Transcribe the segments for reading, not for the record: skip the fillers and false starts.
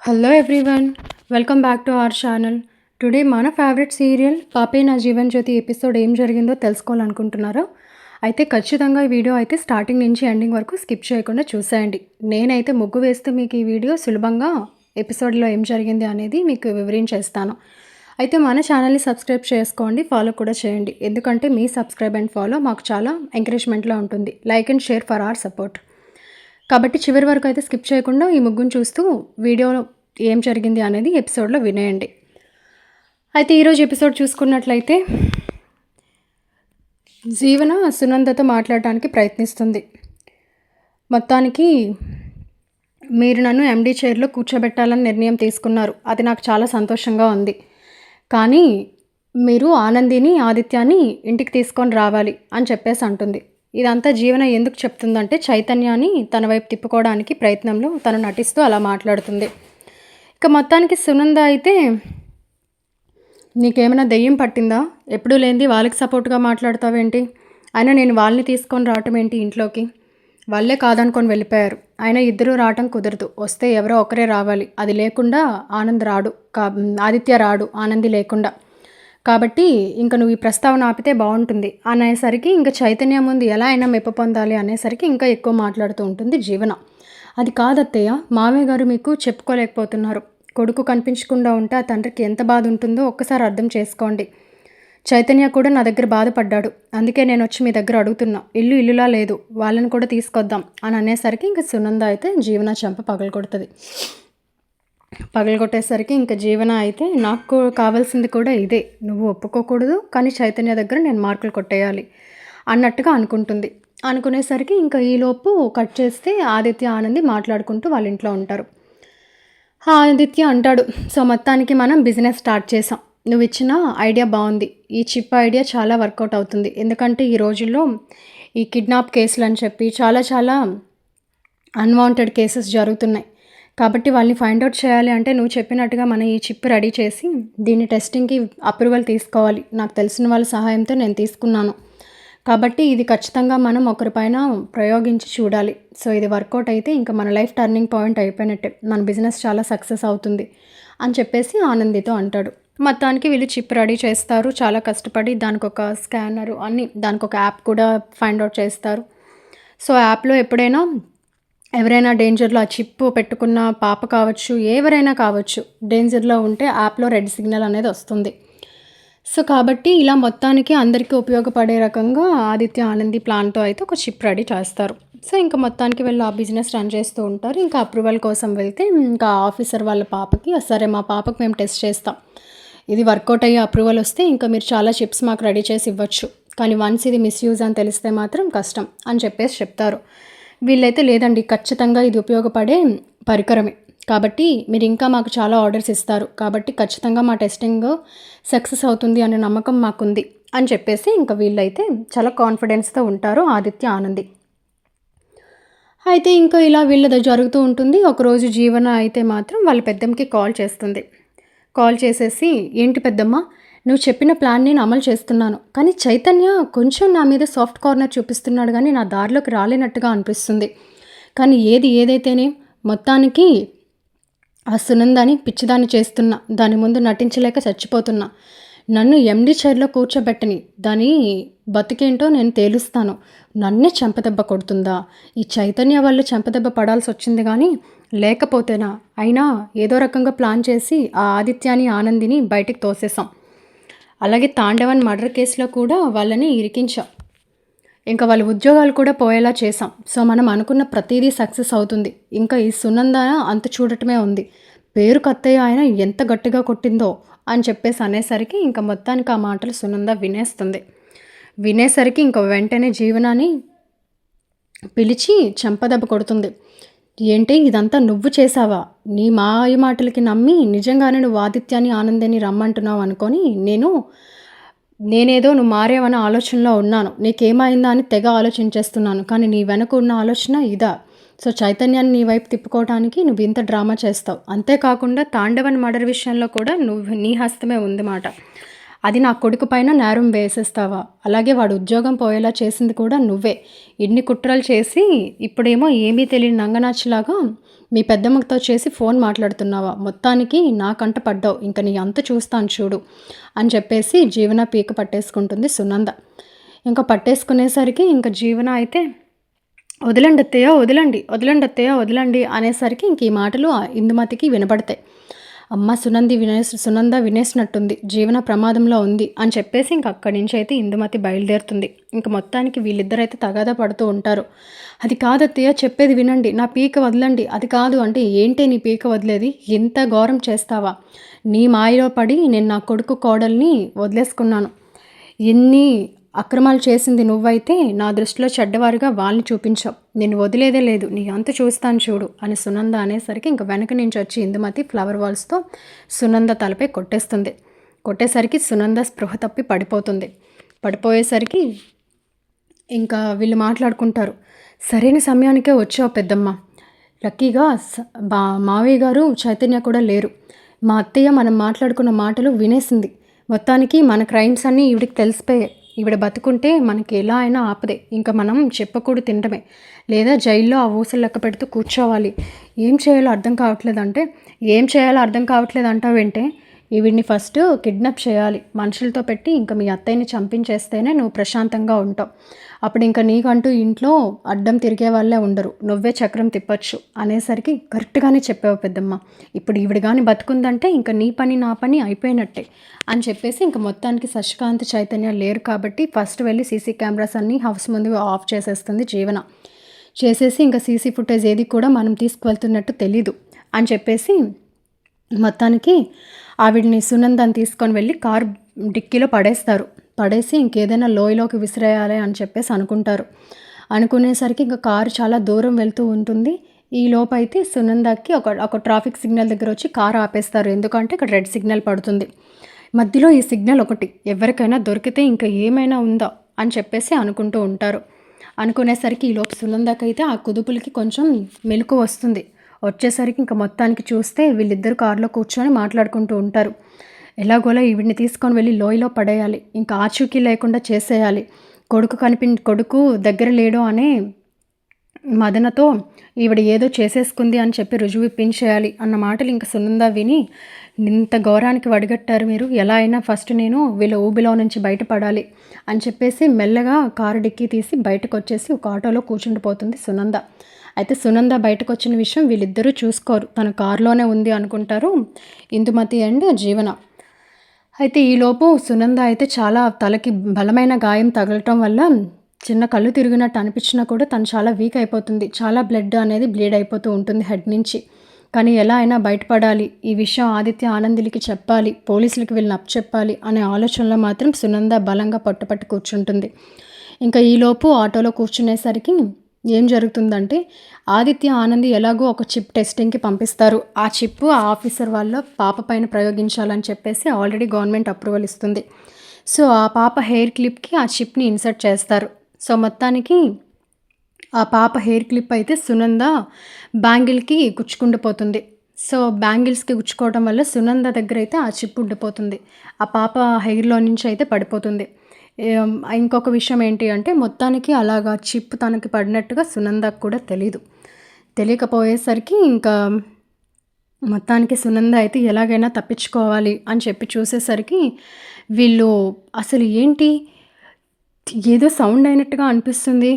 Hello everyone, welcome back to our channel. Today మన favourite serial పాపే నా Jeevan Jyoti episode ఏం జరిగిందో తెలుసుకోవాలనుకుంటున్నారా? అయితే ఖచ్చితంగా ఈ వీడియో అయితే స్టార్టింగ్ నుంచి ఎండింగ్ వరకు స్కిప్ చేయకుండా చూసేయండి. నేనైతే ముగ్గు వేస్తూ మీకు ఈ వీడియో సులభంగా ఎపిసోడ్లో ఏం జరిగింది అనేది మీకు వివరించేస్తాను. అయితే మన ఛానల్ని సబ్స్క్రైబ్ చేసుకోండి, ఫాలో కూడా చేయండి. ఎందుకంటే మీ సబ్స్క్రైబ్ అండ్ ఫాలో మాకు చాలా ఎంకరేజ్మెంట్గా ఉంటుంది. Like and share for our support. కాబట్టి చివరి వరకు అయితే స్కిప్ చేయకుండా ఈ ముగ్గును చూస్తూ వీడియోలో ఏం జరిగింది అనేది ఎపిసోడ్లో వినేయండి. అయితే ఈరోజు ఎపిసోడ్ చూసుకున్నట్లయితే జీవన సునందతో మాట్లాడడానికి ప్రయత్నిస్తుంది. మొత్తానికి మీరు నన్ను ఎండీ చైర్లో కూర్చోబెట్టాలని నిర్ణయం తీసుకున్నారు, అది నాకు చాలా సంతోషంగా ఉంది. కానీ మీరు ఆనందిని ఆదిత్యాన్ని ఇంటికి తీసుకొని రావాలి అని చెప్పేసి అంటుంది. ఇదంతా జీవన ఎందుకు చెప్తుందంటే చైతన్యాన్ని తన వైపు తిప్పుకోవడానికి ప్రయత్నంలో తను నటిస్తూ అలా మాట్లాడుతుంది. ఇక మొత్తానికి సునంద అయితే, నీకేమైనా దెయ్యం పట్టిందా? ఎప్పుడూ లేనిది వాళ్ళకి సపోర్ట్గా మాట్లాడతావేంటి? అయినా నేను వాళ్ళని తీసుకొని రావటం ఏంటి ఇంట్లోకి? వాళ్ళే కాదనుకొని వెళ్ళిపోయారు. అయినా ఇద్దరూ రావటం కుదరదు, వస్తే ఎవరో ఒకరే రావాలి. అది లేకుండా ఆదిత్య రాడు, ఆనంది లేకుండా. కాబట్టి ఇంక నువ్వు ఈ ప్రస్తావన ఆపితే బాగుంటుంది అనేసరికి ఇంకా చైతన్య ముందు ఎలా అయినా మెప్పు పొందాలి అనేసరికి ఇంకా ఎక్కువ మాట్లాడుతూ ఉంటుంది జీవన. అది కాదత్తయ్య, మామయ్య గారు మీకు చెప్పుకోలేకపోతున్నారు. కొడుకు కనిపించకుండా ఉంటే ఆ తండ్రికి ఎంత బాధ ఉంటుందో ఒక్కసారి అర్థం చేసుకోండి. చైతన్య కూడా నా దగ్గర బాధపడ్డాడు, అందుకే నేను వచ్చి మీ దగ్గర అడుగుతున్నా. ఇల్లులా లేదు, వాళ్ళని కూడా తీసుకొద్దాం అని అనేసరికి ఇంకా సునంద అయితే జీవన చెంప పగలగొడుతుంది. పగలగొట్టేసరికి ఇంకా జీవన అయితే, నాకు కావాల్సింది కూడా ఇదే, నువ్వు ఒప్పుకోకూడదు, కానీ చైతన్య దగ్గర నేను మార్కులు కొట్టేయాలి అన్నట్టుగా అనుకుంటుంది. అనుకునేసరికి ఇంకా ఈలోపు కట్ చేస్తే ఆదిత్య ఆనంది మాట్లాడుకుంటూ వాళ్ళ ఇంట్లో ఉంటారు. ఆదిత్య అంటాడు, సో మొత్తానికి మనం బిజినెస్ స్టార్ట్ చేసాం. నువ్వు ఇచ్చిన ఐడియా బాగుంది, ఈ చిప్ ఐడియా చాలా వర్కౌట్ అవుతుంది. ఎందుకంటే ఈ రోజుల్లో ఈ కిడ్నాప్ కేసులు అని చెప్పి చాలా అన్వాంటెడ్ కేసెస్ జరుగుతున్నాయి. కాబట్టి వాళ్ళని ఫైండ్ అవుట్ చేయాలి అంటే నువ్వు చెప్పినట్టుగా మనం ఈ చిప్ రెడీ చేసి దీన్ని టెస్టింగ్కి అప్రూవల్ తీసుకోవాలి. నాకు తెలిసిన వాళ్ళ సహాయంతో నేను తీసుకున్నాను. కాబట్టి ఇది ఖచ్చితంగా మనం ఒకరిపైన ప్రయోగించి చూడాలి. సో ఇది వర్కౌట్ అయితే ఇంకా మన లైఫ్ టర్నింగ్ పాయింట్ అయిపోయినట్టే, మన బిజినెస్ చాలా సక్సెస్ అవుతుంది అని చెప్పేసి ఆనందితో అంటాడు. మొత్తానికి వీళ్ళు చిప్ రెడీ చేస్తారు, చాలా కష్టపడి. దానికి ఒక స్కానరు అన్నీ, దానికి ఒక యాప్ కూడా ఫైండ్ అవుట్ చేస్తారు. సో యాప్లో ఎప్పుడైనా ఎవరైనా డేంజర్లో ఆ చిప్ పెట్టుకున్న పాప కావచ్చు, ఎవరైనా కావచ్చు, డేంజర్లో ఉంటే యాప్లో రెడ్ సిగ్నల్ అనేది వస్తుంది. సో కాబట్టి ఇలా మొత్తానికి అందరికీ ఉపయోగపడే రకంగా ఆదిత్య ఆనంది ప్లాన్తో అయితే ఒక చిప్ రెడీ చేస్తారు. సో ఇంకా మొత్తానికి వెళ్ళి ఆ బిజినెస్ రన్ చేస్తూ ఉంటారు. ఇంకా అప్రూవల్ కోసం వెళ్తే ఇంకా ఆఫీసర్ వాళ్ళ పాపకి, సరే మా పాపకు మేము టెస్ట్ చేస్తాం, ఇది వర్కౌట్ అయ్యే అప్రూవల్ వస్తే ఇంకా మీరు చాలా చిప్స్ మాకు రెడీ చేసి ఇవ్వచ్చు, కానీ వన్స్ ఇది మిస్యూజ్ అని తెలిస్తే మాత్రం కష్టం అని చెప్పేసి చెప్తారు. వీళ్ళైతే లేదండి, ఖచ్చితంగా ఇది ఉపయోగపడే పరికరమే, కాబట్టి మీరు ఇంకా మాకు చాలా ఆర్డర్స్ ఇస్తారు, కాబట్టి ఖచ్చితంగా మా టెస్టింగ్ సక్సెస్ అవుతుంది అనే నమ్మకం మాకుంది అని చెప్పేసి ఇంకా వీళ్ళైతే చాలా కాన్ఫిడెన్స్తో ఉంటారు ఆదిత్య ఆనంది. అయితే ఇంకా ఇలా వీళ్ళది జరుగుతూ ఉంటుంది. ఒకరోజు జీవన అయితే మాత్రం వాళ్ళ పెద్దమ్మకి కాల్ చేస్తుంది. కాల్ చేసేసి, ఏంటి పెద్దమ్మ, నువ్వు చెప్పిన ప్లాన్ నేను అమలు చేస్తున్నాను, కానీ చైతన్య కొంచెం నా మీద సాఫ్ట్ కార్నర్ చూపిస్తున్నాడు, కానీ నా దారిలోకి రాలేనట్టుగా అనిపిస్తుంది. కానీ ఏదైతేనే మొత్తానికి ఆ సునందాన్ని పిచ్చిదాన్ని చేస్తున్నా, దాని ముందు నటించలేక చచ్చిపోతున్నా. నన్ను ఎండి చైర్లో కూర్చోబెట్టని, దాని బతికేంటో నేను తేలుస్తాను. నన్నే చెంపదెబ్బ కొడుతుందా? ఈ చైతన్య వల్ల చెంపదెబ్బ పడాల్సి వచ్చింది, కానీ లేకపోతేనా? అయినా ఏదో రకంగా ప్లాన్ చేసి ఆ ఆదిత్యాని ఆనందిని బయటికి తోసేసాం. అలాగే తాండవన్ మర్డర్ కేసులో కూడా వాళ్ళని ఇరికించాం. ఇంకా వాళ్ళ ఉద్యోగాలు కూడా పోయేలా చేసాం. సో మనం అనుకున్న ప్రతిదీ సక్సెస్ అవుతుంది. ఇంకా ఈ సునంద అంత చూడటమే ఉంది. పేరు కత్తయ్య ఆయన ఎంత గట్టిగా కొట్టిందో అని చెప్పేసి అనేసరికి ఇంకా మొత్తానికి ఆ మాటలు సునంద వినేసరికి ఇంకా వెంటనే జీవనాన్ని పిలిచి చెంపదెబ్బ కొడుతుంది. ఏంటి ఇదంతా నువ్వు చేసావా? నీ మాయ మాటలకి నమ్మి నిజంగానే నువ్వు ఆదిత్యాన్ని ఆనందని రమ్మంటున్నావు అనుకొని నేనేదో నువ్వు మారేవన్న ఆలోచనలో ఉన్నాను. నీకేమైందా అని తెగ ఆలోచించేస్తున్నాను, కానీ నీ వెనక ఉన్న ఆలోచన ఇదా? సో చైతన్యాన్ని నీ వైపు తిప్పుకోవడానికి నువ్వు ఇంత డ్రామా చేస్తావు. అంతేకాకుండా తాండవన్ మర్డర్ విషయంలో కూడా నీ హస్తమే ఉందన్నమాట. అది నా కొడుకు పైన నేరం వేసేస్తావా? అలాగే వాడు ఉద్యోగం పోయేలా చేసింది కూడా నువ్వే. ఇన్ని కుట్రలు చేసి ఇప్పుడేమో ఏమీ తెలియని నంగనాచిలాగా మీ పెద్దమ్మతో చేసి ఫోన్ మాట్లాడుతున్నావా? మొత్తానికి నా కంట పడ్డావు. ఇంక నీ అంతు చూస్తాను చూడు అని చెప్పేసి జీవన పీక పట్టేసుకుంటుంది సునంద. ఇంకా పట్టేసుకునేసరికి ఇంక జీవన అయితే వదలండి అత్తయ్య, వదలండి, వదలండి అత్తయ్య, వదలండి అనేసరికి ఇంక ఈ మాటలు ఇందుమతికి వినపడతాయి. అమ్మ సునంద వినేసినట్టుంది, జీవన ప్రమాదంలో ఉంది అని చెప్పేసి ఇంక అక్కడి నుంచి అయితే ఇందుమతి బయలుదేరుతుంది. ఇంక మొత్తానికి వీళ్ళిద్దరైతే తగాదా పడుతూ ఉంటారు. అది కాదత్తయ్య, చెప్పేది వినండి, నా పీక వదలండి. అది కాదు అంటే ఏంటి నీ పీక వదిలేది? ఎంత ఘోరం చేస్తావా? నీ మాయలో పడి నేను నా కొడుకు కోడల్ని వదిలేసుకున్నాను. ఎన్ని అక్రమాలు చేసింది నువ్వైతే నా దృష్టిలో చెడ్డవారుగా వాళ్ళని చూపించావు. నేను వదిలేదే లేదు, నీ అంత చూస్తాను చూడు అని సునంద అనేసరికి ఇంక వెనక నుంచి వచ్చి ఇందుమతి ఫ్లవర్ వాల్స్తో సునంద తలపై కొట్టేసరికి సునంద స్పృహ తప్పి పడిపోయేసరికి ఇంకా వీళ్ళు మాట్లాడుకుంటారు. సరైన సమయానికే వచ్చావు పెద్దమ్మ. లక్కీగా మావయ్య గారు చైతన్య కూడా లేరు. మా అత్తయ్య మనం మాట్లాడుకున్న మాటలు వినేసింది. మొత్తానికి మన క్రైమ్స్ అన్నీ ఈవిడికి తెలిసిపోయాయి. ఈవిడ బతుకుంటే మనకి ఎలా అయినా ఆపదే. ఇంకా మనం చెప్పకూడదు తినడమే, లేదా జైల్లో ఆ ఊసలు లెక్క పెడుతూ కూర్చోవాలి. ఏం చేయాలో అర్థం కావట్లేదు అంటావేంటే? ఈవిడ్ని ఫస్ట్ కిడ్నాప్ చేయాలి, మనుషులతో పెట్టి ఇంకా మీ అత్తయ్యని చంపించేస్తేనే నువ్వు ప్రశాంతంగా ఉంటావు. అప్పుడు ఇంకా నీకంటూ ఇంట్లో అడ్డం తిరిగే వాళ్ళే ఉండరు, నువ్వే చక్రం తిప్పచ్చు అనేసరికి కరెక్ట్గానే చెప్పావు పెద్దమ్మ. ఇప్పుడు ఈవిడ కానీ బతుకుందంటే ఇంకా నీ పని నా పని అయిపోయినట్టే అని చెప్పేసి ఇంకా మొత్తానికి శశికాంత్ చైతన్య లేరు కాబట్టి ఫస్ట్ వెళ్ళి సీసీ కెమెరాస్ అన్నీ హౌస్ ముందు ఆఫ్ చేసేస్తుంది జీవన. చేసేసి ఇంకా సీసీ ఫుటేజ్ ఏది కూడా మనం తీసుకువెళ్తున్నట్టు తెలీదు అని చెప్పేసి మొత్తానికి ఆవిడ్ని సునందని తీసుకొని వెళ్ళి కారు డిక్కీలో పడేసి ఇంకేదైనా లోయలోకి విసిరేయాలి అని చెప్పేసి అనుకునేసరికి ఇంకా కారు చాలా దూరం వెళ్తూ ఉంటుంది. ఈ లోపైతే సునందకి ఒక ట్రాఫిక్ సిగ్నల్ దగ్గర వచ్చి కారు ఆపేస్తారు. ఎందుకంటే ఇక్కడ రెడ్ సిగ్నల్ పడుతుంది. మధ్యలో ఈ సిగ్నల్ ఒకటి ఎవరికైనా దొరికితే ఇంకా ఏమైనా ఉందా అని చెప్పేసి అనుకుంటూ ఉంటారు. అనుకునేసరికి ఈ లోపు సునందకైతే ఆ కుదుపులకి కొంచెం మెలకు వస్తుంది. వచ్చేసరికి ఇంకా మొత్తానికి చూస్తే వీళ్ళిద్దరు కారులో కూర్చొని మాట్లాడుకుంటూ ఉంటారు. ఎలాగోలా ఈవిడిని తీసుకొని వెళ్ళి లోయలో పడేయాలి, ఇంకా ఆచూకీ లేకుండా చేసేయాలి, కొడుకు దగ్గర లేడు అనే మదనతో ఈవిడ ఏదో చేసేసుకుంది అని చెప్పి రుజువు ఇప్పించేయాలి అన్న మాటలు ఇంకా సునంద విని, ఇంత ఘోరానికి వడిగట్టారు మీరు, ఎలా అయినా ఫస్ట్ నేను వీళ్ళ ఊబిలో నుంచి బయటపడాలి అని చెప్పేసి మెల్లగా కారు డిక్కీ తీసి బయటకు వచ్చేసి ఒక ఆటోలో కూర్చుండిపోతుంది సునంద. అయితే సునంద బయటకు వచ్చిన విషయం వీళ్ళిద్దరూ చూసుకోరు, తన కారులోనే ఉంది అనుకుంటారు ఇందుమతి అండ్ జీవన. అయితే ఈలోపు సునంద అయితే చాలా తలకి బలమైన గాయం తగలటం వల్ల చిన్న కళ్ళు తిరిగినట్టు అనిపించినా కూడా తను చాలా వీక్ అయిపోతుంది. చాలా బ్లడ్ అనేది బ్లీడ్ అయిపోతూ ఉంటుంది హెడ్ నుంచి. కానీ ఎలా అయినా బయటపడాలి, ఈ విషయం ఆదిత్య ఆనందులకి చెప్పాలి, పోలీసులకి వీళ్ళని అప్పచెప్పాలి అనే ఆలోచనలో మాత్రం సునంద బలంగా పట్టుపట్టి కూర్చుంటుంది. ఇంకా ఈలోపు ఆటోలో కూర్చునేసరికి ఏం జరుగుతుందంటే ఆదిత్య ఆనంద్ ఎలాగో ఒక చిప్ టెస్టింగ్కి పంపిస్తారు. ఆ చిప్ ఆ ఆఫీసర్ వాళ్ళ పాప పైన ప్రయోగించాలని చెప్పేసి ఆల్రెడీ గవర్నమెంట్ అప్రూవల్ ఇస్తుంది. సో ఆ పాప హెయిర్ క్లిప్కి ఆ చిప్ని ఇన్సర్ట్ చేస్తారు. సో మొత్తానికి ఆ పాప హెయిర్ క్లిప్ అయితే సునంద బ్యాంగిల్కి గుచ్చుకుండిపోతుంది. సో బ్యాంగిల్స్కి గుచ్చుకోవడం వల్ల సునంద దగ్గర అయితే ఆ చిప్ ఉండిపోతుంది. ఆ పాప హెయిర్లో నుంచి అయితే పడిపోతుంది. ఇంకొక విషయం ఏంటి అంటే మొత్తానికి అలాగా చిప్ తనకి పడినట్టుగా సునందకు కూడా తెలియకపోయేసరికి ఇంకా మొత్తానికి సునంద అయితే ఎలాగైనా తప్పించుకోవాలి అని చెప్పి చూసేసరికి వీళ్ళు అసలు ఏంటి ఏదో సౌండ్ అయినట్టుగా అనిపిస్తుంది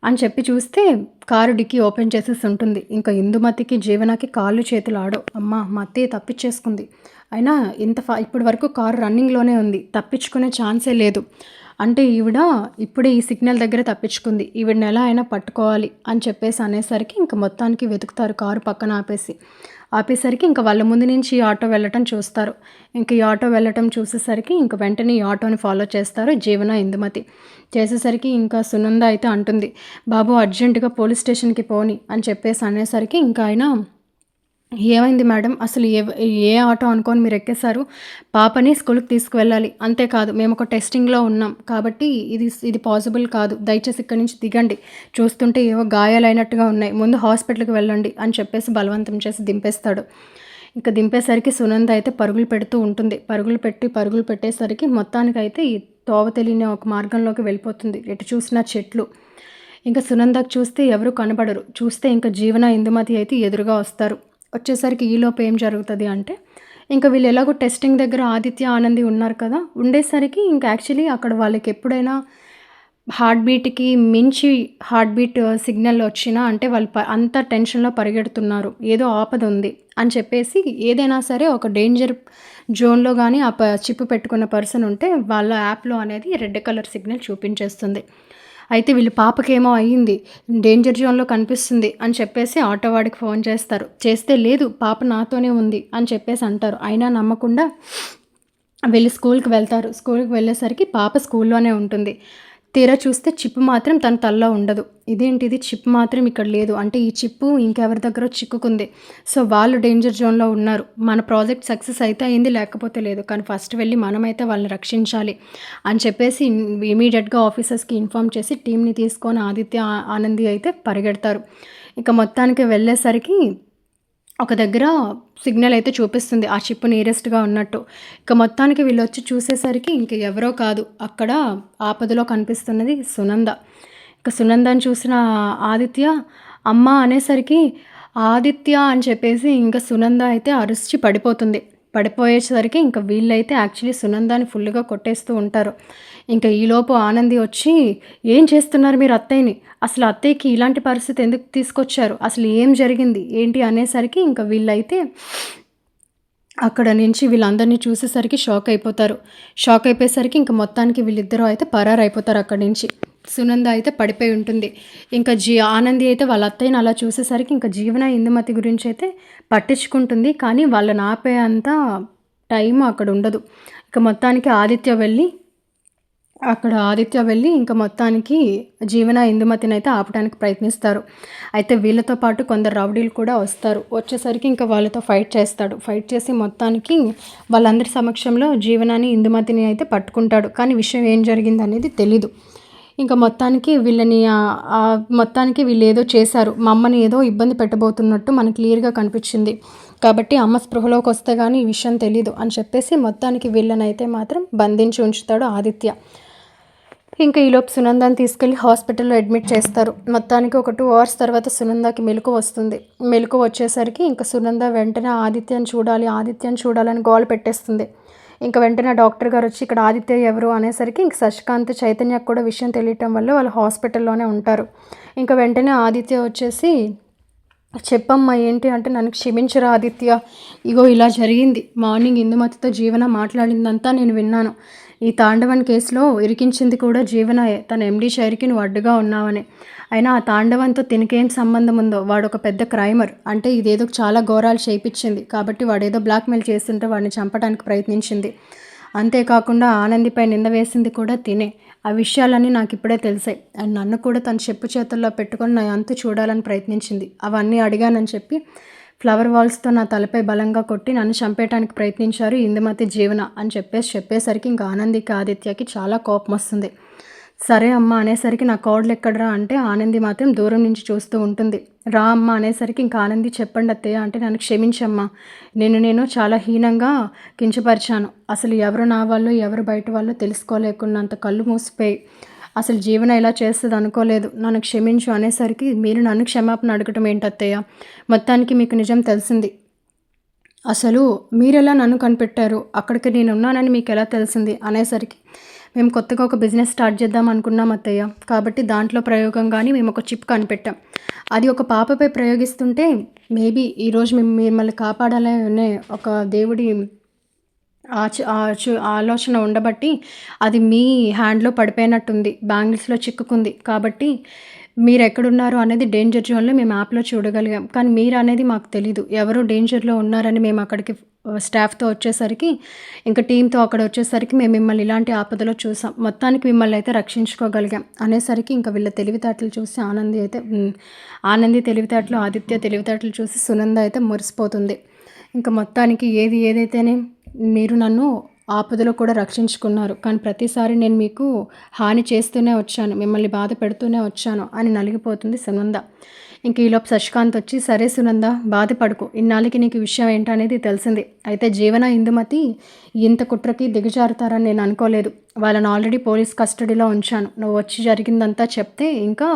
అని చెప్పి చూస్తే కారు డిక్కీ ఓపెన్ చేసేసి ఉంటుంది. ఇంకా ఇందుమతికి జీవనకి కాళ్ళు చేతులు ఆడవు. అమ్మ మా అత్తయ్య తప్పించేసుకుంది, అయినా ఇప్పటి వరకు కారు రన్నింగ్లోనే ఉంది, తప్పించుకునే ఛాన్సే లేదు అంటే ఈవిడ ఇప్పుడే ఈ సిగ్నల్ దగ్గర తప్పించుకుంది, ఈవిడని ఎలా అయినా పట్టుకోవాలి అని చెప్పేసి అనేసరికి ఇంకా మొత్తానికి వెతుకుతారు కారు పక్కన ఆపేసరికి ఇంకా వాళ్ళ ముందు నుంచి ఈ ఆటో వెళ్ళటం చూస్తారు. ఇంక ఈ ఆటో వెళ్ళటం చూసేసరికి ఇంక వెంటనే ఈ ఆటోని ఫాలో చేస్తారు జీవన ఇందుమతి. చేసేసరికి ఇంకా సునంద అయితే అంటుంది, బాబు అర్జెంటుగా పోలీస్ స్టేషన్కి పోని అని చెప్పేసి అనేసరికి ఇంకా ఆయన ఏమైంది మేడం, అసలు ఏ ఆటో అనుకొని మీరు ఎక్కేశారు? పాపని స్కూల్కి తీసుకువెళ్ళాలి, అంతేకాదు మేము ఒక టెస్టింగ్లో ఉన్నాం కాబట్టి ఇది పాసిబుల్ కాదు, దయచేసి ఇక్కడి నుంచి దిగండి, చూస్తుంటే ఏవో గాయాలైనట్టుగా ఉన్నాయి, ముందు హాస్పిటల్కి వెళ్ళండి అని చెప్పేసి బలవంతం చేసి దింపేస్తాడు. ఇంక దింపేసరికి సునంద అయితే పరుగులు పెడుతూ ఉంటుంది. పరుగులు పెట్టేసరికి మొత్తానికైతే ఈ తోవ తెలియని ఒక మార్గంలోకి వెళ్ళిపోతుంది. ఎటు చూసినా చెట్లు. ఇంక సునందకి చూస్తే ఎవరు కనపడరు. చూస్తే ఇంక జీవన, ఇందుమతి అయితే ఎదురుగా వస్తారు. వచ్చేసరికి ఈలోపు ఏం జరుగుతది అంటే, ఇంక వీళ్ళు ఎలాగో టెస్టింగ్ దగ్గర ఆదిత్య, ఆనంది ఉన్నారు కదా! ఉండేసరికి ఇంక యాక్చువల్లీ అక్కడ వాళ్ళకెప్పుడైనా హార్ట్ బీట్‌కి మించి హార్ట్ బీట్ సిగ్నల్ వచ్చినా అంటే వాళ్ళు అంత టెన్షన్‌లో పరిగెడుతున్నారు. ఏదో ఆపదుంది అని చెప్పేసి ఏదైనా సరే ఒక డేంజర్ జోన్‌లో గాని ఆ చిప్ పెట్టుకున్న పర్సన్ ఉంటే వాళ్ళ యాప్‌లో అనేది రెడ్ కలర్ సిగ్నల్ చూపించేస్తుంది. అయితే వీళ్ళ పాపకేమో అయ్యింది. డేంజర్ జోన్‌లో కనిపిస్తుంది అని చెప్పేసి ఆటో వాడికి ఫోన్ చేస్తారు. చేస్తే లేదు పాప నాతోనే ఉంది అని చెప్పేసి అంటారు. అయినా నమ్మకుండా వీళ్ళు స్కూల్‌కి వెళ్తారు. స్కూల్‌కి వెళ్ళేసరికి పాప స్కూల్‌లోనే ఉంటుంది. తీరా చూస్తే చిప్ మాత్రం తన తలలో ఉండదు. ఇదేంటిది చిప్ మాత్రం ఇక్కడ లేదు. అంటే ఈ చిప్పు ఇంకెవరి దగ్గరో చిక్కుకుంది. సో వాళ్ళు డేంజర్ జోన్‌లో ఉన్నారు. మన ప్రాజెక్ట్ సక్సెస్ అయితే అయింది, లేకపోతే లేదు. కానీ ఫస్ట్ వెళ్ళి మనమైతే వాళ్ళని రక్షించాలి అని చెప్పేసి ఇమీడియట్‌గా ఆఫీసర్స్‌కి ఇన్ఫార్మ్ చేసి టీమ్‌ని తీసుకొని ఆదిత్య, ఆనంది అయితే పరిగెడతారు. ఇక మొత్తానికి వెళ్ళేసరికి ఒక దగ్గర సిగ్నల్ అయితే చూపిస్తుంది. ఆ చిప్ నియరెస్ట్‌గా ఉన్నట్టు. ఇక మొత్తానికి వీళ్ళొచ్చి చూసేసరికి ఇంక ఎవరో కాదు. అక్కడ ఆపదలో కనిపిస్తున్నది సునంద. ఇక సునందని చూసిన ఆదిత్య అమ్మ అనేసరికి ఆదిత్య అని చెప్పేసి ఇంక సునంద అయితే అరిచి పడిపోతుంది. పడిపోయేసరికి ఇంక వీళ్ళైతే యాక్చువల్లీ సునందాని ఫుల్‌గా కొట్టేస్తూ ఉంటారు. ఇంక ఈలోపు ఆనంది వచ్చి, "ఏం చేస్తున్నారు మీరు అత్తయ్యని? అసలు అత్తయ్యకి ఇలాంటి పరిస్థితి ఎందుకు తీసుకొచ్చారు? అసలు ఏం జరిగింది? ఏంటి?" అనేసరికి ఇంక వీళ్ళైతే అక్కడ నుంచి వీళ్ళందరినీ చూసేసరికి షాక్ అయిపోతారు. షాక్ అయిపోయేసరికి ఇంక మొత్తానికి వీళ్ళిద్దరూ అయితే పరారైపోతారు అక్కడి నుంచి. సునంద అయితే పడిపోయి ఉంటుంది. ఇంకా ఆనంది అయితే వాళ్ళ అత్తయ్యని అలా చూసేసరికి ఇంకా జీవన, ఇందుమతి గురించి అయితే పట్టించుకుంటుంది. కానీ వాళ్ళని ఆపే అంత టైం అక్కడ ఉండదు. ఇక మొత్తానికి ఆదిత్య వెళ్ళి ఇంకా మొత్తానికి జీవన, ఇందుమతినైతే ఆపడానికి ప్రయత్నిస్తారు. అయితే వీళ్ళతో పాటు కొందరు రౌడీలు కూడా వస్తారు. వచ్చేసరికి ఇంకా వాళ్ళతో ఫైట్ చేస్తాడు. ఫైట్ చేసి మొత్తానికి వాళ్ళందరి సమక్షంలో జీవనాని, ఇందుమతిని అయితే పట్టుకుంటాడు. కానీ విషయం ఏం జరిగిందనేది తెలీదు. ఇంకా మొత్తానికి వీళ్ళేదో చేశారు. మా అమ్మని ఏదో ఇబ్బంది పెట్టబోతున్నట్టు మనకు క్లియర్‌గా కనిపించింది. కాబట్టి అమ్మ స్పృహలోకి వస్తే గానీ ఈ విషయం తెలీదు అని చెప్పేసి మొత్తానికి వీళ్ళనైతే మాత్రం బంధించి ఉంచుతాడు ఆదిత్య. ఇంకా ఈలోపు సునందాని తీసుకెళ్ళి హాస్పిటల్‌లో అడ్మిట్ చేస్తారు. మొత్తానికి ఒక 2 అవర్స్ తర్వాత సునందకి మెలుకువ వస్తుంది. మెలుకువ వచ్చేసరికి ఇంక సునంద వెంటనే ఆదిత్యని చూడాలని గోల పెట్టేస్తుంది. ఇంక వెంటనే డాక్టర్ గారు వచ్చి ఇక్కడ ఆదిత్య ఎవరు అనేసరికి ఇంక శశికాంత్, చైతన్యకు కూడా విషయం తెలియటం వల్ల వాళ్ళు హాస్పిటల్లోనే ఉంటారు. ఇంక వెంటనే ఆదిత్య వచ్చేసి, చెప్పమ్మా ఏంటి అంటే, నన్ను క్షమించరా ఆదిత్య, ఇగో ఇలా జరిగింది. మార్నింగ్ ఇందుమతితో జీవన మాట్లాడిందంతా నేను విన్నాను. ఈ తాండవన్ కేసులో ఇరికించింది కూడా జీవనాయే. తన ఎండీ షైర్కి నువ్వు అడ్డుగా ఉన్నావని. అయినా ఆ తాండవంతో తినకేం సంబంధం ఉందో, వాడు ఒక పెద్ద క్రైమర్. అంటే ఇదేదో చాలా ఘోరాలు చేయించింది కాబట్టి వాడేదో బ్లాక్మెయిల్ చేస్తుంటే వాడిని చంపడానికి ప్రయత్నించింది. అంతేకాకుండా ఆనందిపై నింద వేసింది కూడా తినే. ఆ విషయాలన్నీ నాకు ఇప్పుడే తెలిసాయి. అండ్ నన్ను కూడా తన చెప్పు చేతుల్లో పెట్టుకొని నా అంతు చూడాలని ప్రయత్నించింది. అవన్నీ అడిగానని చెప్పి ఫ్లవర్ వాల్స్తో నా తలపై బలంగా కొట్టి నన్ను చంపేయడానికి ప్రయత్నించారు ఇందుమతి, జీవన అని చెప్పేసరికి ఇంకా ఆనందికి, ఆదిత్యకి చాలా కోపం వస్తుంది. సరే అమ్మ అనేసరికి నా కోడలు ఎక్కడరా అంటే ఆనంది మాత్రం దూరం నుంచి చూస్తూ ఉంటుంది. రా అమ్మ అనేసరికి ఇంకా ఆనంది, చెప్పండి అత్తయ్య అంటే, నన్ను క్షమించమ్మా, నేను చాలా హీనంగా కించపరిచాను. అసలు ఎవరు నా వాళ్ళు ఎవరు బయట వాళ్ళు తెలుసుకోలేకున్నంత కళ్ళు మూసిపోయి అసలు జీవన ఇలా చేస్తుంది అనుకోలేదు, నన్ను క్షమించు అనేసరికి మీరు నన్ను క్షమాపణ అడగటం ఏంటత్తయ్య, మొత్తానికి మీకు నిజం తెలిసింది. అసలు మీరెలా నన్ను కనిపెట్టారు, అక్కడికి నేను ఉన్నానని మీకు ఎలా తెలిసింది అనేసరికి మేము కొత్తగా ఒక బిజినెస్ స్టార్ట్ చేద్దాం అనుకున్నాం అత్తయ్య. కాబట్టి దాంట్లో ప్రయోగంగాని మేము ఒక చిప్ కనిపెట్టాం. అది ఒక పాపపై ప్రయోగిస్తుంటే మేబీ ఈరోజు మేము మిమ్మల్ని కాపాడాలనే ఒక దేవుడి ఆలోచన ఉండబట్టి అది మీ హ్యాండ్లో పడిపోయినట్టుంది, బ్యాంగిల్స్లో చిక్కుకుంది. కాబట్టి మీరు ఎక్కడున్నారు అనేది డేంజర్ జోన్లో మేము యాప్లో చూడగలిగాం. కానీ మీరు అనేది మాకు తెలీదు. ఎవరో డేంజర్లో ఉన్నారని మేము అక్కడికి స్టాఫ్తో వచ్చేసరికి, ఇంకా టీంతో అక్కడ వచ్చేసరికి మేము మిమ్మల్ని ఇలాంటి ఆపదలో చూసాం. మొత్తానికి మిమ్మల్ని అయితే రక్షించుకోగలిగాం అనేసరికి ఇంకా వీళ్ళ తెలివితేటలు చూసి ఆనంది తెలివితేటలు, ఆదిత్య తెలివితేటలు చూసి సునంద అయితే మురిసిపోతుంది. ఇంకా మొత్తానికి ఏదైతేనే మీరు నన్ను ఆపదలో కూడా రక్షించుకున్నారు. కానీ ప్రతిసారి నేను మీకు హాని చేస్తూనే వచ్చాను, మిమ్మల్ని బాధ పెడుతూనే వచ్చాను అని నలిగిపోతుంది సునంద. ఇంక ఈలోపు శశికాంత్ వచ్చి, "సరే సునంద, బాధపడకు. ఇన్నాళ్ళకి నీకు ఈ విషయం ఏంటనేది తెలిసింది. అయితే జీవన, ఇందుమతి ఇంత కుట్రకి దిగజారుతారని నేను అనుకోలేదు. వాళ్ళని ఆల్రెడీ పోలీస్ కస్టడీలో ఉంచాను. నువ్వు వచ్చి జరిగిందంతా చెప్తే ఇంకా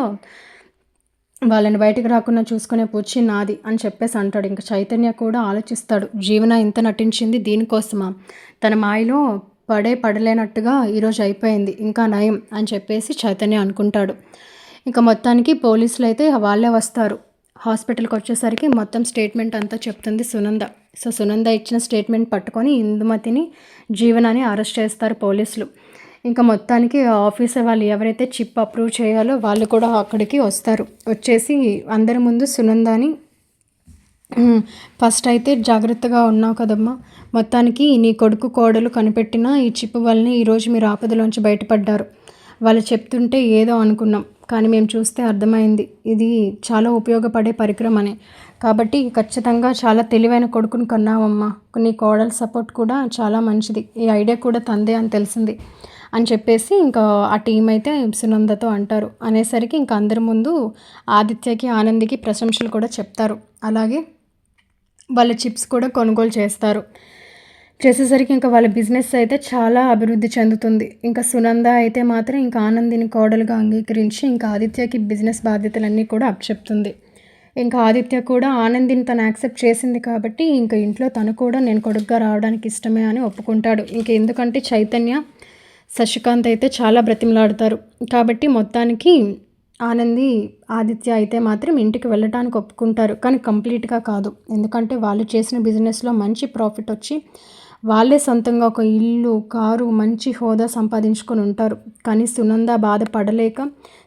వాళ్ళని బయటికి రాకుండా చూసుకునే పూచి నాది" అని చెప్పేసి అంటాడు. ఇంక చైతన్య కూడా ఆలోచిస్తాడు, జీవన ఇంత నటించింది దీనికోసమా? తన మాయలో పడలేనట్టుగా ఈరోజు అయిపోయింది, ఇంకా నయం అని చెప్పేసి చైతన్య అనుకుంటాడు. ఇక మొత్తానికి పోలీసులు అయితే వాళ్ళే వస్తారు. హాస్పిటల్కి వచ్చేసరికి మొత్తం స్టేట్మెంట్ అంతా చెప్తుంది సునంద. సో సునంద ఇచ్చిన స్టేట్మెంట్ పట్టుకొని ఇందుమతిని, జీవనాన్ని అరెస్ట్ చేస్తారు పోలీసులు. ఇంకా మొత్తానికి ఆఫీసర్ వాళ్ళు ఎవరైతే చిప్ అప్రూవ్ చేయాలో వాళ్ళు కూడా అక్కడికి వస్తారు. వచ్చేసి అందరి ముందు సునందాని, ఫస్ట్ అయితే జాగ్రత్తగా ఉన్నావు కదమ్మా, మొత్తానికి నీ కొడుకు కోడలు కనిపెట్టిన ఈ చిప్ వల్లనే ఈరోజు మీరు ఆపదలోంచి బయటపడ్డారు. వాళ్ళు చెప్తుంటే ఏదో అనుకున్నాం, కానీ మేము చూస్తే అర్థమైంది ఇది చాలా ఉపయోగపడే పరికరం అని. కాబట్టి ఖచ్చితంగా చాలా తెలివైన కొడుకుని కన్నావమ్మా. నీ కోడల సపోర్ట్ కూడా చాలా మంచిది, ఈ ఐడియా కూడా తందే అని తెలిసింది అని చెప్పేసి ఇంకా ఆ టీం అయితే సునందతో అంటారు. అనేసరికి ఇంకా అందరి ముందు ఆదిత్యకి, ఆనందికి ప్రశంసలు కూడా చెప్తారు. అలాగే వాళ్ళ చిప్స్ కూడా కొనుగోలు చేసేసరికి ఇంకా వాళ్ళ బిజినెస్ అయితే చాలా అభివృద్ధి చెందుతుంది. ఇంకా సునంద అయితే మాత్రం ఇంకా ఆనందిని కోడలుగా అంగీకరించి ఇంకా ఆదిత్యకి బిజినెస్ బాధ్యతలన్నీ కూడా అప్పచెప్తుంది. ఇంకా ఆదిత్య కూడా ఆనందిని తను యాక్సెప్ట్ చేసింది కాబట్టి ఇంకా ఇంట్లో తను కూడా నేను కొడుకుగా రావడానికి ఇష్టమే అని ఒప్పుకుంటాడు. ఇంక ఎందుకంటే చైతన్య, శశికాంత్ అయితే చాలా బ్రతిమలాడతారు కాబట్టి మొత్తానికి ఆనంది, ఆదిత్య అయితే మాత్రం ఇంటికి వెళ్ళటానికి ఒప్పుకుంటారు. కానీ కంప్లీట్గా కాదు, ఎందుకంటే వాళ్ళు చేసిన బిజినెస్లో మంచి ప్రాఫిట్ వచ్చి వాళ్ళే సొంతంగా ఒక ఇల్లు, కారు, మంచి హోదా సంపాదించుకొని ఉంటారు. కానీ సునంద బాధపడలేక,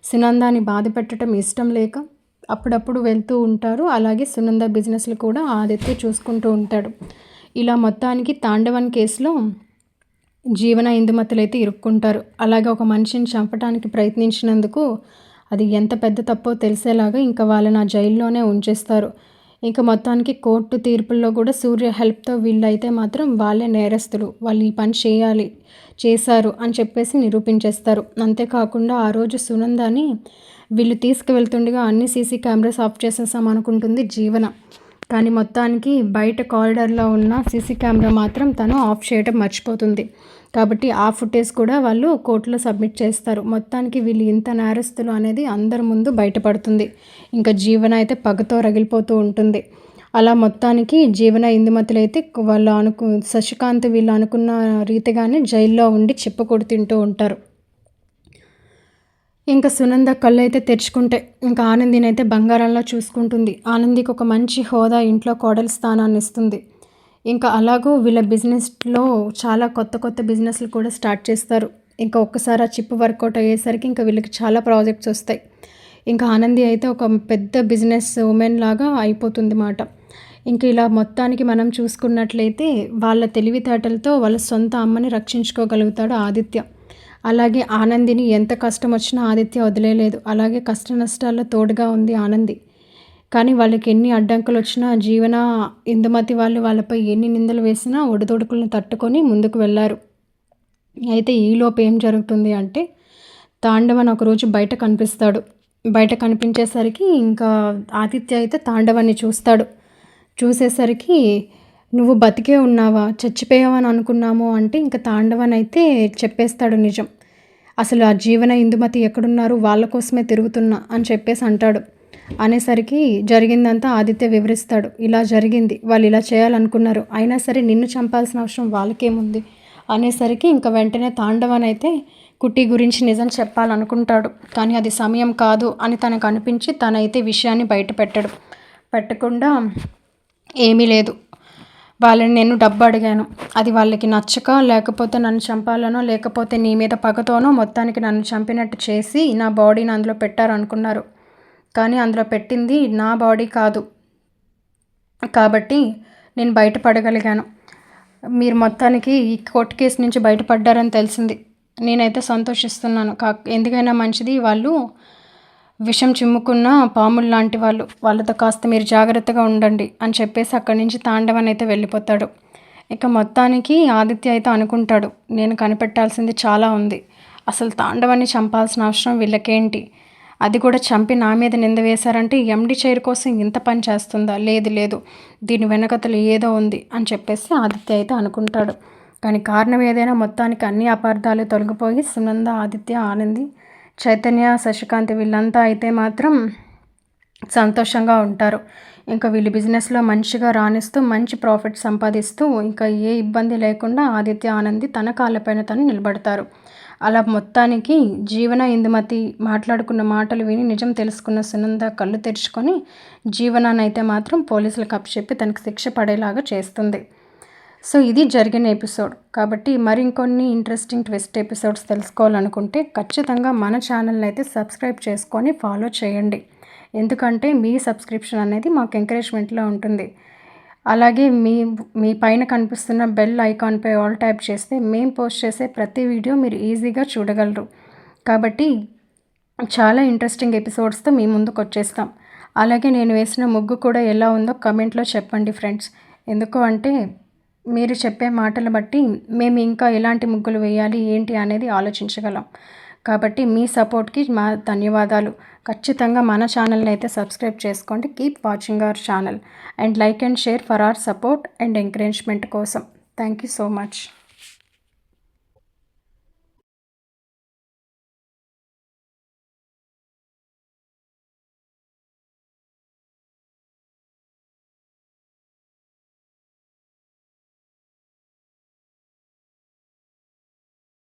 సునందాని బాధ పెట్టడం ఇష్టం లేక అప్పుడప్పుడు వెళ్తూ ఉంటారు. అలాగే సునంద బిజినెస్లు కూడా ఆదిత్య చూసుకుంటూ ఉంటాడు. ఇలా మొత్తానికి తాండవన్ కేసులో జీవన, ఇందుమతులు అయితే ఇరుక్కుంటారు. అలాగే ఒక మనిషిని చంపడానికి ప్రయత్నించినందుకు అది ఎంత పెద్ద తప్పో తెలిసేలాగా ఇంకా వాళ్ళని ఆ జైల్లోనే ఉంచేస్తారు. ఇంకా మొత్తానికి కోర్టు తీర్పుల్లో కూడా సూర్య హెల్ప్తో వీళ్ళైతే మాత్రం వాళ్ళే నేరస్తులు, వాళ్ళు ఈ పని చేశారు అని చెప్పేసి నిరూపించేస్తారు. అంతేకాకుండా ఆ రోజు సునందాని వీళ్ళు తీసుకువెళ్తుండగా అన్ని సీసీ కెమెరాస్ ఆఫ్ చేసేసామనుకుంటుంది జీవన. కానీ మొత్తానికి బయట కారిడార్లో ఉన్న సీసీ కెమెరా మాత్రం తను ఆఫ్ చేయడం మర్చిపోతుంది. కాబట్టి ఆ ఫుటేజ్ కూడా వాళ్ళు కోర్టులో సబ్మిట్ చేస్తారు. మొత్తానికి వీళ్ళు ఇంత నేరస్తులు అనేది అందరి ముందు బయటపడుతుంది. ఇంకా జీవన అయితే పగతో రగిలిపోతూ ఉంటుంది. అలా మొత్తానికి జీవన, ఇందుమతులు అయితే వాళ్ళు శశికాంత్ వీళ్ళు అనుకున్న రీతిగానే జైల్లో ఉండి చిప్పకూడు తింటూ ఉంటారు. ఇంకా సునంద కళ్ళు అయితే తెరుచుకుంటే ఇంకా ఆనందిని అయితే బంగారంలో చూసుకుంటుంది. ఆనందికి ఒక మంచి హోదా, ఇంట్లో కోడలి స్థానాన్ని ఇస్తుంది. ఇంకా అలాగూ వీళ్ళ బిజినెస్లో చాలా కొత్త బిజినెస్లు కూడా స్టార్ట్ చేస్తారు. ఇంకా ఒక్కసారి ఆ చిప్ వర్కౌట్ అయ్యేసరికి ఇంకా వీళ్ళకి చాలా ప్రాజెక్ట్స్ వస్తాయి. ఇంకా ఆనంది అయితే ఒక పెద్ద బిజినెస్ ఉమెన్ లాగా అయిపోతుంది మాట. ఇంక ఇలా మొత్తానికి మనం చూసుకున్నట్లయితే వాళ్ళ తెలివితేటలతో వాళ్ళ సొంత అమ్మని రక్షించుకోగలుగుతాడు ఆదిత్య. అలాగే ఆనందిని ఎంత కష్టం వచ్చినా ఆదిత్య వదిలేయలేదు. అలాగే కష్ట నష్టాల్లో తోడుగా ఉంది ఆనంది. కానీ వాళ్ళకి ఎన్ని అడ్డంకులు వచ్చినా జీవన, ఇందుమతి వాళ్ళు వాళ్ళపై ఎన్ని నిందలు వేసినా ఒడిదొడుకులను తట్టుకొని ముందుకు వెళ్ళారు. అయితే ఈలోపు ఏం జరుగుతుంది అంటే తాండవన్ ఒకరోజు బయట కనిపిస్తాడు. బయట కనిపించేసరికి ఇంకా ఆదిత్య అయితే తాండవాన్ని చూస్తాడు. చూసేసరికి నువ్వు బతికే ఉన్నావా, చచ్చిపోయావని అనుకున్నాము అంటే ఇంకా తాండవన్ అయితే చెప్పేస్తాడు నిజం. అసలు ఆ జీవన, ఇందుమతి ఎక్కడున్నారు, వాళ్ళ కోసమే తిరుగుతున్నా అని చెప్పేసి అంటాడు. అనేసరికి జరిగిందంతా ఆదిత్య వివరిస్తాడు. ఇలా జరిగింది, వాళ్ళు ఇలా చేయాలనుకున్నారు, అయినా సరే నిన్ను చంపాల్సిన అవసరం వాళ్ళకేముంది అనేసరికి ఇంకా వెంటనే తాండవన్ అయితే కుట్టి గురించి నిజం చెప్పాలనుకుంటాడు. కానీ అది సమయం కాదు అని తనకు అనిపించి తనైతే విషయాన్ని బయట పెట్టకుండా ఏమీ లేదు, వాళ్ళని నేను డబ్బు అడిగాను, అది వాళ్ళకి నచ్చక లేకపోతే నన్ను చంపాలనో లేకపోతే నీ మీద పగతోనో మొత్తానికి నన్ను చంపినట్టు చేసి నా బాడీని అందులో పెట్టారనుకున్నారు. కానీ అందులో పెట్టింది నా బాడీ కాదు, కాబట్టి నేను బయటపడగలిగాను. మీరు మొత్తానికి ఈ కోర్టు కేసు నుంచి బయటపడ్డారని తెలిసింది, నేనైతే సంతోషిస్తున్నాను. ఎందుకైనా మంచిది, వాళ్ళు విషం చిమ్ముకున్న పాములు లాంటి వాళ్ళతో కాస్త మీరు జాగ్రత్తగా ఉండండి అని చెప్పేసి అక్కడి నుంచి తాండవన్ అయితే వెళ్ళిపోతాడు. ఇక మొత్తానికి ఆదిత్య అయితే అనుకుంటాడు, నేను కనిపెట్టాల్సింది చాలా ఉంది, అసలు తాండవాన్ని చంపాల్సిన అవసరం వీళ్ళకేంటి అది కూడా చంపి నా మీద నింద వేశారంటే ఎండి చైర్ కోసం ఇంత పని చేస్తుందా? లేదు లేదు, దీని వెనకతలు ఏదో ఉంది అని చెప్పేసి ఆదిత్య అయితే అనుకుంటాడు. కానీ కారణం ఏదైనా మొత్తానికి అన్ని అపార్థాలు తొలగిపోయి సునంద, ఆదిత్య, ఆనంది, చైతన్య, శశికాంత్ వీళ్ళంతా అయితే మాత్రం సంతోషంగా ఉంటారు. ఇంకా వీళ్ళు బిజినెస్లో మంచిగా రాణిస్తూ మంచి ప్రాఫిట్ సంపాదిస్తూ ఇంకా ఏ ఇబ్బంది లేకుండా ఆదిత్య, ఆనంది తన కాళ్ళపైన తను నిలబడతారు. అలా మొత్తానికి జీవన, ఇందుమతి మాట్లాడుకున్న మాటలు విని నిజం తెలుసుకున్న సునంద కళ్ళు తెరుచుకొని జీవనాన్ని అయితే మాత్రం పోలీసులకు అప్పచెప్పి తనకు శిక్ష పడేలాగా చేస్తుంది. సో ఇది జరిగిన ఎపిసోడ్. కాబట్టి మరింకొన్ని ఇంట్రెస్టింగ్ ట్విస్ట్ ఎపిసోడ్స్ తెలుసుకోవాలనుకుంటే ఖచ్చితంగా మన ఛానల్ని అయితే సబ్స్క్రైబ్ చేసుకొని ఫాలో చేయండి. ఎందుకంటే మీ సబ్స్క్రిప్షన్ అనేది మాకు ఎంకరేజ్మెంట్లో ఉంటుంది. అలాగే మీ పైన కనిపిస్తున్న బెల్ ఐకాన్పై ఆల్ ట్యాప్ చేస్తే మేము పోస్ట్ చేసే ప్రతి వీడియో మీరు ఈజీగా చూడగలరు. కాబట్టి చాలా ఇంట్రెస్టింగ్ ఎపిసోడ్స్తో మీ ముందుకు వచ్చేస్తాం. అలాగే నేను వేసిన ముగ్గు కూడా ఎలా ఉందో కమెంట్లో చెప్పండి ఫ్రెండ్స్. ఎందుకు అంటే మీరు చెప్పే మాటలు బట్టి మేము ఇంకా ఎలాంటి ముగ్గులు వేయాలి ఏంటి అనేది ఆలోచించగలం. కాబట్టి మీ సపోర్ట్కి మా ధన్యవాదాలు. ఖచ్చితంగా మన ఛానల్ని అయితే సబ్స్క్రైబ్ చేసుకోండి. Keep watching our channel and like and share for our support and encouragement కోసం. Thank you so much.